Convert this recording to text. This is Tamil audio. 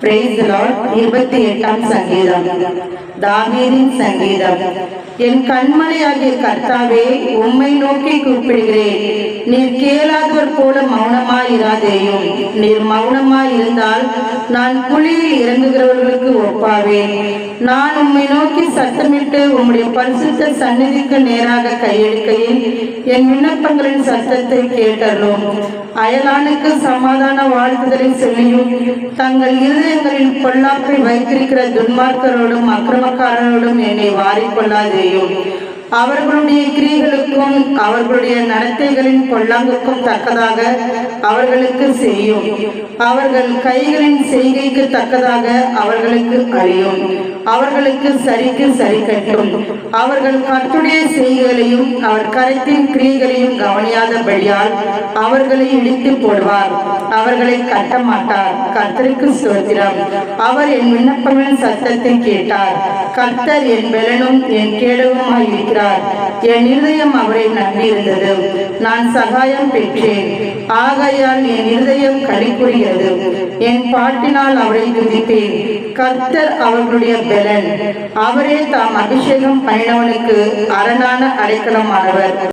Praise the Lord. 28ஆம் சங்கீதம். தாவீதின் சங்கீதம். என் கண்மலையாகிய கர்த்தாவே, உம்மை நோக்கி கூப்பிடுகிறேன். நீர் கேளாதவர் போல மௌனமாயிராதேயும். நீர் மௌனமாயிருந்தால் நான் குழியில் இறங்குகிறவர்களுக்கு ஒப்பாவேன். நான் உம்மை நோக்கி சத்தமிட்டு உம்முடைய பரிசுத்த சந்நிதிக்கு நேராக கையெடுக்கையில் என் விண்ணப்பங்களின் சத்தத்தை கேட்டருளும். அயலானுக்கு சமாதான வாழ்த்துதலை சொல்லியும் தங்கள் இருதயங்களின் பொல்லாப்பை வைத்திருக்கிற துன்மார்க்கரோடும் அக்கிரமக்காரரோடும் என்னை வாரிக்கொள்ளாதேயும். அவர்களுடைய கிரியைகளுக்கும் அவர்களுடைய நடத்தைகளின் பொல்லாங்குக்கும் தக்கதாக அவர்களுக்கு செய்யும். அவர்கள் கைகளின் செய்கைக்கு தக்கதாக அவர்களுக்கு அழியும். அவர்களுக்கு சரிக்கு சரி கட்டும். அவர்கள் கர்த்தருடைய செய்கைகளையும் அவர் கரத்தின் கிரியைகளையும் கவனியாதபடியால் அவர்களை இடித்து போடுவார். அவர்களை கட்ட மாட்டார். கர்த்தருக்கு ஸ்தோத்திரம். அவர் என் விண்ணப்பங்களின் சத்தத்தை கேட்டார். கர்த்தர் என் பெலனும் என் கேடவுமாய் இருக்கிறார். என் இருதயம் அவரை நம்பியிருந்தது. நான் சகாயம் பெற்றேன். ஆகையால் என் இருதயம் களிகூறுகிறது. என் பாட்டினால் அவரை துதிப்பேன். கர்த்தர் அவர்களுடைய பெலன். அவரே தாம் அபிஷேகம் பண்ணினவனுக்கு அரணான அடைக்கலமானவர்.